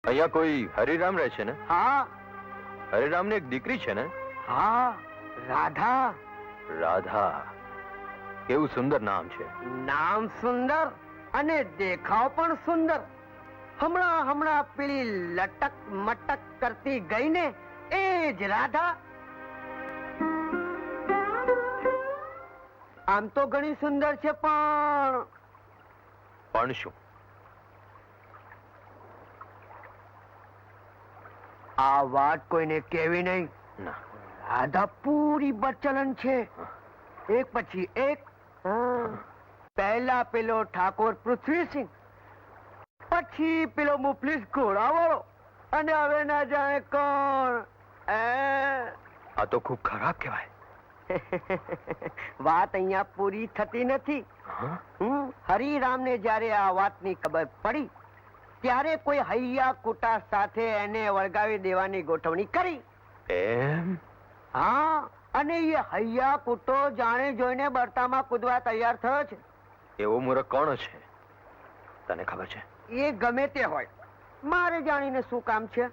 અહીંયા કોઈ હરિરામ રહે છે ને? હા. હરિરામને એક દીકરી છે ને? હા, રાધા. રાધા. કેવું સુંદર નામ છે. નામ સુંદર અને દેખાવ પણ સુંદર. હમણાં પેલી લટક મટક કરતી ગઈ ને, એ જ રાધા. આમ તો ઘણી સુંદર છે, પણ શું? આ વાત કોઈને કહેવી નહીં. ના. રાધા પૂરી બચલન છે, એક પછી એક. પહેલા પેલો ઠાકોર પૃથ્વીસિંહ, પછી પેલો મુફલીસ ઘોડાવાળો, અને હવે ના જાણે કોણ. આ તો ખૂબ ખરાબ કહેવાય. વાત અહીંયા પૂરી થતી નથી. હરિરામને જ્યારે આ વાતની ખબર પડી ત્યારે કોઈ હૈયા કુટા સાથે એને વળગાવી દેવાની ગોઠવણી કરી. એમ? હા, અને એ હૈયા કુટો જાણે જોઈને બરતામાં કૂદવા તૈયાર થયો છે. એવો મૂર્ખ કોણ છે, તને ખબર છે? એ ગમે તે હોય, મારે જાણીને શું કામ છે,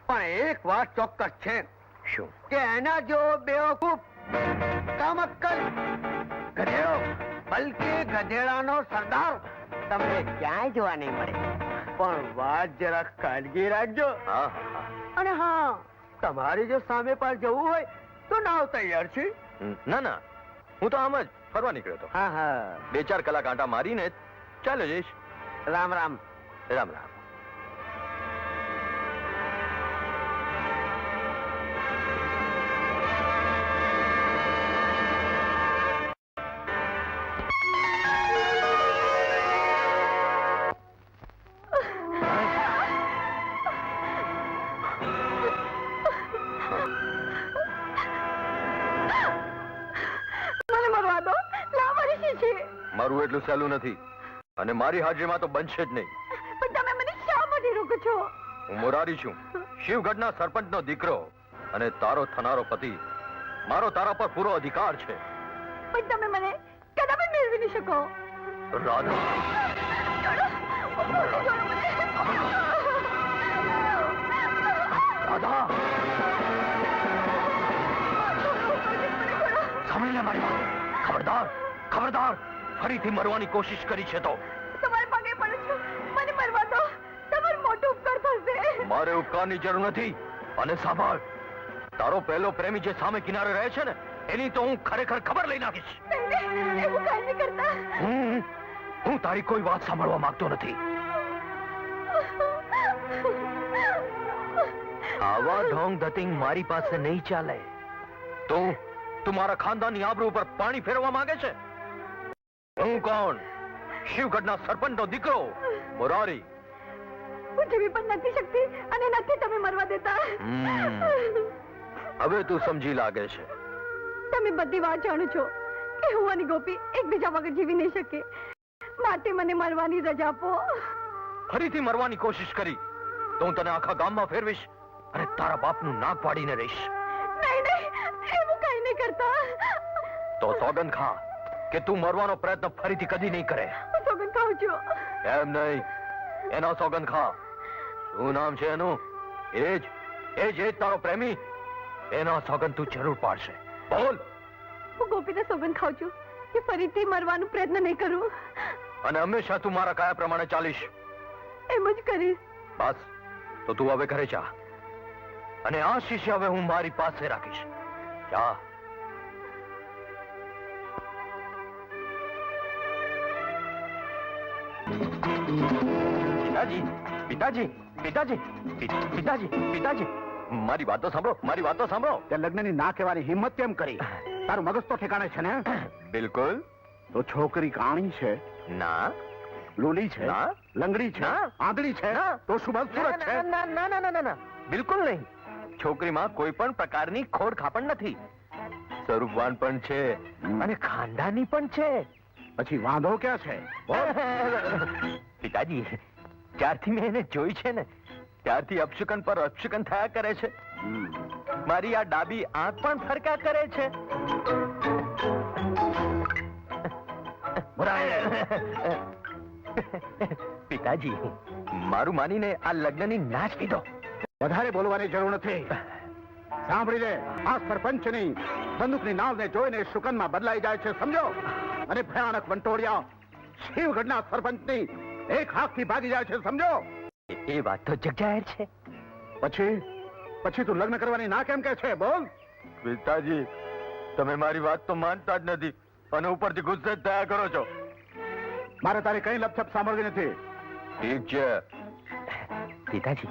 પણ એક વાત ચોક્કસ છે. શું? કે એના જેવો બેવકૂફ, કામક્કલ, ગધેડો, બલકે ગધેડાનો સરદાર તમને ક્યાંય જોવા નહીં મળે. પણ વાત જરા ખાનગી રાખજો. અને હા, તમારે જો સામે પાર જવું હોય તો નાવ તૈયાર છે. ના ના, હું તો આમ જ ફરવા નીકળ્યો હતો. હા હા, 2-4 કલાક આંટા મારીને ચાલ્યો જઈશ. રામ રામ. રામ રામ. મારું એટલું સહેલું નથી, અને મારી હાજરીમાં તો બનશે જ નહીં. પણ તમે મને શા માટે રોકો છો? હું મોરારી છું, શિવગઢના સરપંચનો દીકરો, અને તારો થનારો પતિ. મારો તારા પર પૂરો અધિકાર છે. પણ તમે મને કદાપી મેળવી નહીં શકો. રાધા, રાધા, સાંભળી લે મારી વાત. ખબરદાર, ખબરદાર, ફરીથી મરવાની કોશિશ કરી છે તો તમારે પગે પડું છું, મને મરવા દો. તમારું મોટું ઉપકાર થશે. મારે ઉપકારની જરૂર નથી. અને સાંભળ, તારો પહેલો પ્રેમી જે સામે કિનારે રહે છે ને, એની તો હું ખરેખર ખબર લઈ નાખીશ. નહીં, એવું કાંઈ નહીં કરતા. હું તારી કોઈ વાત સાંભળવા માંગતો નથી. આવા ઢોંગ ધતિંગ મારી પાસે નહીં ચાલે. તું મારા ખાનદાનની આબરૂ ઉપર પાણી ફેરવવા માંગે છે? હું કોણ? શિવગઢના સરપંચનો દીકરો, મોરારી. હું જીવી પણ નથી શકતી, અને નથી તમે મરવા દેતા. હવે તું સમજી લાગે છે. તમે બધી વાત જાણો છો કે હું અને ગોપી એકબીજા વગર જીવી નહીં શકે. માટે મને મરવાની રજા આપો. ફરીથી મરવાની કોશિશ કરી તો હું તને આખા ગામમાં ફેરવીશ અને તારા બાપનું નાક પાડીને રહીશ. નહીં, એવું કઈ નહીં કરતા. તો સોગંદ ખા કે તું મરવાનો પ્રયત્ન ફરીથી કદી નહીં કરે. હું સોગંદ ખાઉં છું. એમ નહીં, એનો સોગંદ ખા. શું નામ છે એનું? એ જ તારો પ્રેમી. એનો સોગંદ તું જરૂર પાડશે. બોલ. હું ગોપીને સોગંદ ખાઉં છું કે ફરીથી મરવાનો પ્રયત્ન નહીં કરું. અને હંમેશા તું મારા કયા પ્રમાણે ચાલીશ? એમ જ કરીશ. બસ, તો તું હવે ઘરે જા, અને આ શિષ્ય હવે હું મારી પાસે રાખીશ. જા. પિતાજી, પિતાજી, પિતાજી, પિતાજી, પિતાજી, મારી વાતો સાંભળો, મારી વાતો સાંભળો. તે લગ્નની ના કહેવાની હિંમત કેમ કરી? તારું મગજ તો ઠેકાણે છે ને? બિલકુલ. તો છોકરી કાણી છે? ના. લૂલી છે? ના. લંગડી છે? ના. આંધળી છે? તો સુબલસુરત છે? ના, બિલકુલ નહીં. છોકરીમાં કોઈ પણ પ્રકારની ખોડ ખાપણ નથી. સ્વરૂપવાન પણ છે અને ખાનદાની પણ છે. પછી વાંધો ક્યાં છે? પિતાજી, જ્યારથી મેં એને જોઈ છે ને, ત્યારથી અપશુકન પર અપશુકન થયા કરે છે. મારી આ ડાબી આંખ પણ ફરકા કરે છે. પિતાજી, મારું માનીને આ લગ્નની ના જ કીધો. વધારે બોલવાની જરૂર નથી. સાંભળી લે, આ સરપંચની બંદૂકની નાવને જોઈને શુકનમાં બદલાઈ જાય છે, સમજો. અને ભયાનક વંટોળિયા શિવગઢના સરપંચની એક હાથથી ભાગી જાય છે, સમજો. એ વાત તો જગજાહેર છે. પછી તું લગ્ન કરવાની ના કેમ કે છે? બોલ. પિતાજી, તમે મારી વાત તો માનતા જ નથી અને ઉપરથી ગુસ્સે જ થયા કરો છો. મારે તારી કઈ લપછપ સાંભળવી નથી. ઠીક છે પિતાજી,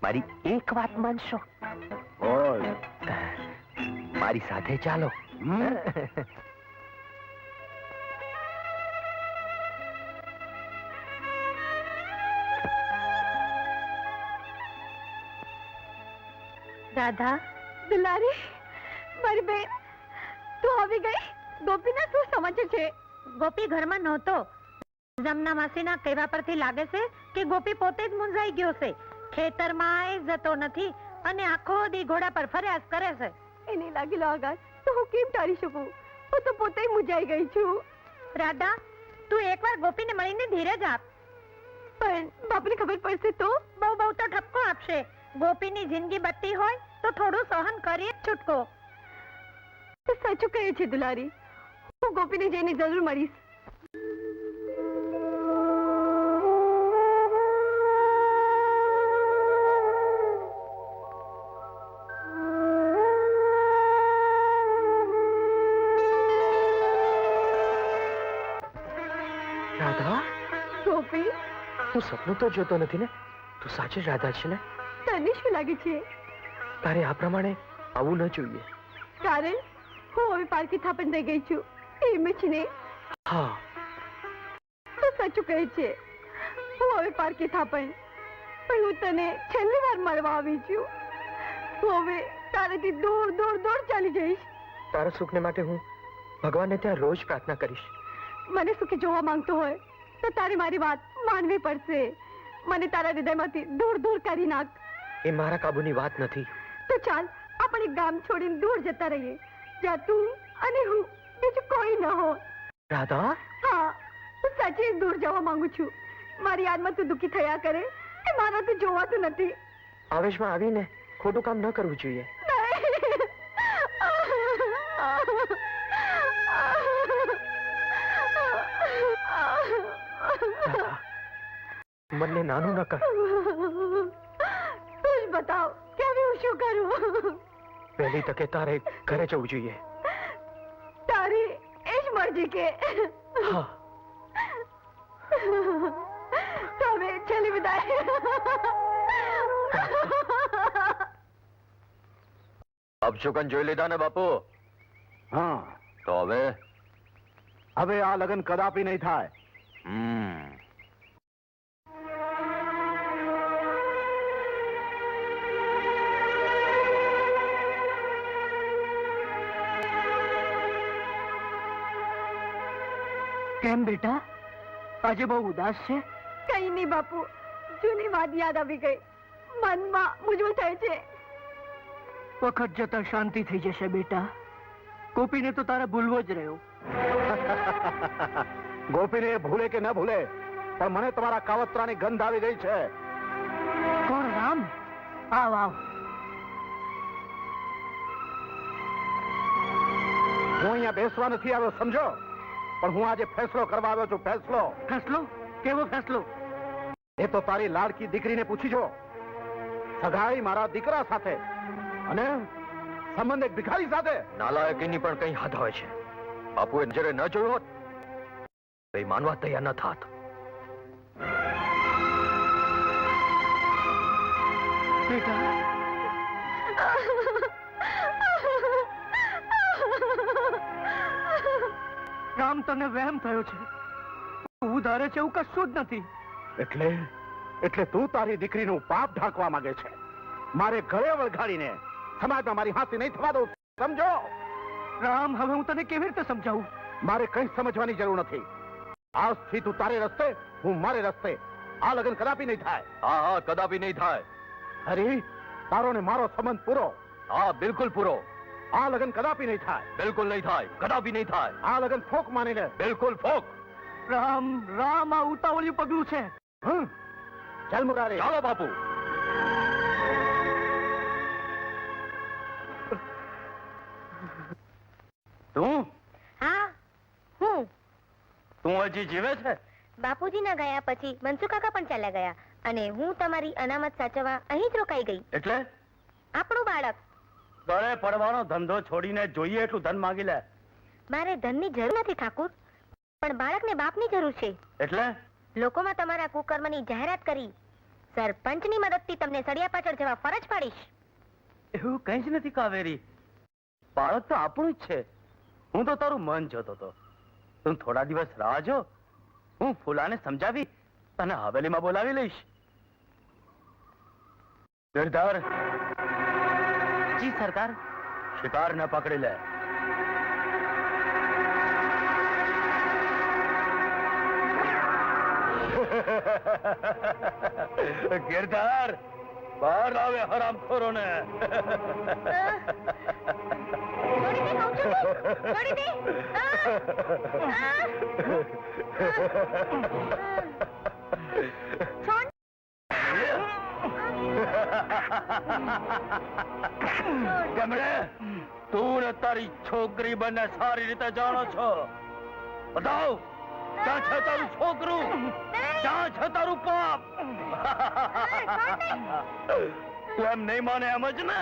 મારી એક વાત માનશો? બોલ. મારી સાથે ચાલો. રાધા, દુલારી, મારી બેન, તું આવી ગઈ? ગોપીના શું સમાચાર છે? ગોપી ઘરમાં નહોતો. જમના માસીના કહેવા પરથી લાગે છે કે ગોપી પોતે જ મૂંઝાઈ ગયો છે. ખેતરમાં જતો નથી અને આખો દી ઘોડા પર ફરિયાદ કરે છે. એને લાગેલો આઘાત તો હું કેમ ટાળી શકું? હું તો પોતે મૂંઝાઈ ગઈ છું. રાધા, તું એકવાર ગોપીને મળીને ધીરજ આપ. પણ બાપને ખબર પડશે તો? બહુ તો ઠપકો આપશે. ગોપીની જિંદગી બત્તી હોય તો થોડું સહન કરીએ છૂટકો. તું સાચું કહે છે દુલારી. હું ગોપીને જઈને જરૂર મળીશ. રાધા, ગોપી, તું સપનું તો જોતો નથી ને? તું સાચી જ રાધા છે ને? તને શું લાગે છે? તારે આ પ્રમાણે આવું ન જોઈએ. કારણ હું હવે પારકી થાપણ થઈ ગઈ છું, એમ જ ને? હા, તું સાચું કહે છે. હું હવે પારકી થાપણ, પણ હું તને છેલ્લી વાર મળવા આવી છું. હું હવે તારાથી દૂર દૂર દૂર ચાલી જઈશ. તારા સુખને માટે હું ભગવાનને ત્યાં રોજ પ્રાર્થના કરીશ. મને સુખી જોવા માંગતો હોય તો તારે મારી વાત માનવી પડશે. મને તારા હૃદયમાંથી દૂર દૂર કરી નાખ. એ મારા કાબુની વાત નથી. તો ચાલ આપણે ગામ છોડીને દૂર જતા રહીએ, જ્યાં તું અને હું, બીજું કોઈ ન હો. રાધા, હા, હું સાચી જ દૂર જવા માંગુ છું. મારી યાદમાં તું દુઃખી થયા કરે એ મારાથી જોવાતું નથી. આવેશમાં આવીને ખોટું કામ ન કરવું જોઈએ. રાધા, મને નાનું ન કર. તું જ બતાવ કે હવે હું શું કરું. પહેલી તકે તારે ઘરે જવું જોઈએ. તારી એ જ મરજી કે? હા. તો હવે છેલ્લી વિદાય. અપશુકન જોઈ લીધા ને બાપુ? હા, તો હવે આ લગ્ન કદાપી નહીં થાય. કેમ બેટા, આજે બહુ ઉદાસ છે? કઈ નહીં બાપુ, જૂની વાત યાદ આવી ગઈ. મનમાં મૂંઝવણ થાય છે. વખત જતા શાંતિ થઈ જશે બેટા. ગોપીને તો તારે ભૂલવો જ રહ્યો. ગોપીને ભૂલે કે ન ભૂલે, પણ મને તમારા કાવતરાની ગંધ આવી ગઈ છે. કોણ? રામ? આવ આવ. હું અહીંયા બેસવા નથી આવ્યો, સમજો. પણ હું આજે ફેસલો કરવા આવ્યો છું. ફેસલો. ફેસલો? કેવો ફેસલો? એ તો તારી લાડકી દીકરીને પૂછી જો. સગાઈ મારા દીકરા સાથે અને સંબંધ એક ભિખારી સાથે. નાલાયકીની પણ કઈ હદ હોય છે. બાપુએ નજરે ન જોયું હોત તો એ માનવા તૈયાર ન થાત. બેટા, રામ, તને વહેમ થયો છે. હું ધારે છે એવું કશું જ નથી. એટલે તું તારી દીકરીનું પાપ ઢાંકવા માંગે છે. મારે ઘરે વળગાડીને સમાજમાં મારી હાથી નહીં થવા દઉં, સમજો. રામ, હવે હું તને કેવી રીતે સમજાવું? મારે કંઈ સમજવાની જરૂર નથી. આજથી તું તારે રસ્તે, હું મારે રસ્તે. આ લગ્ન કદાપી નહીં થાય. હા, કદાપી નહીં થાય. હરી, તારો ને મારો સંબંધ પૂરો. હા, બિલકુલ પૂરો. આ લગ્ન કદાપી નહીં થાય. બિલકુલ નહીં થાય. કદાપી નહીં થાય. આ લગ્ન ફોક માની લે. બિલકુલ ફોક. રામ, આ ઉતાવળિયું પગલું છે. ચાલ મુરારી. ચાલો બાપુ. તું હા હું તું હજી જીવે છે? બાપુજીના ગયા પછી મનસુ કાકા પણ ચાલ્યા ગયા અને હું તમારી અનામત સાચવવા અહીં જ રોકાઈ ગઈ. એટલે આપણું બાળક. દળે પડવાનો ધંધો છોડીને જોઈએ એટલું ધન માંગી લે. મારે ધનની જરૂર નથી ઠાકુર, પણ બાળકને બાપની જરૂર છે. એટલે લોકોમાં તમારા કુકર્મની જાહેરાત કરી સરપંચની મદદથી તમને સળિયા પાછળ જવા ફરજ પાડીશ. એવું કઈ જ નથી કાવેરી. બાળક તો આપણું જ છે. હું તો તારું મન જોતો હતો. તું થોડા દિવસ રાહ જો. હું ફૂલાને સમજાવી અને હવેલીમાં બોલાવી લઈશ. ગિરધર. જી સરકાર. શિકાર ન પકડી લે. ગિરધર, બહાર આવે હરામખોરોને. છોડી દે કહું છું ને, છોડી દે. છોડ. ગમડે, તું ને તારી છોકરી બંને સારી રીતે જાણો છો. બતાવ, ક્યાં છે તારું છોકરું? ક્યાં છે તારું પાપ? તું એમ નહીં માને એમ જ ને?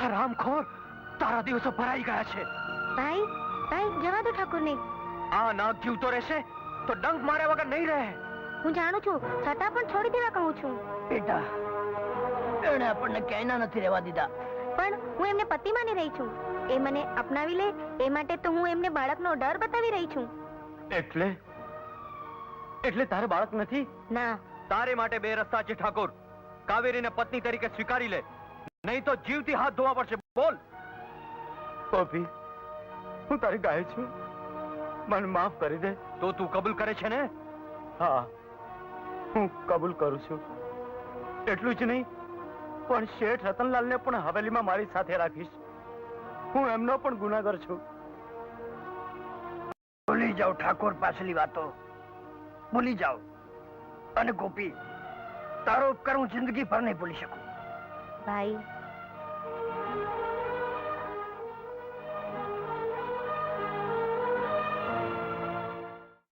હરામખોર, તારા દિવસો ભરાઈ ગયા છે. ભાઈ ભાઈ જવા દો ઠાકુરને. આ નાગ જીવતો રહેશે તો ડંક માર્યા વગર નહીં રહે. હું જાણું છું, છતાં પણ છોડી દેવા કહું છું. બેટા, એણે આપણને ક્યાંય નથી રહેવા દીધા. પણ હું એમને પતિ માની રહી છું. એ મને અપનાવી લે એ માટે તો હું એમને બાળકનો ડર બતાવી રહી છું. એટલે તારે બાળક નથી? ના. તારે માટે બે રસ્તા છે ઠાકોર. કાવેરીને પત્ની તરીકે સ્વીકારી લે, નહીં તો જીવતી હાથ ધોવા પડશે. બોલ. ગોપી, હું તારી ગાય છું. મને માફ કરી દે. તો તું કબૂલ કરે છે ને? હા, હું કબૂલ કરું છું. એટલું જ નહીં, પણ શેઠ રતનલાલને પણ હવેલીમાં મારી સાથે રાખીશ. હું એમનો પણ ગુનાગર છું. ભૂલી જાઓ ઠાકોર પાછલી વાતો. ભૂલી જાઓ. અને ગોપી, તારો ઉપકાર હું જિંદગી ભર નહીં ભૂલી શકું. ભાઈ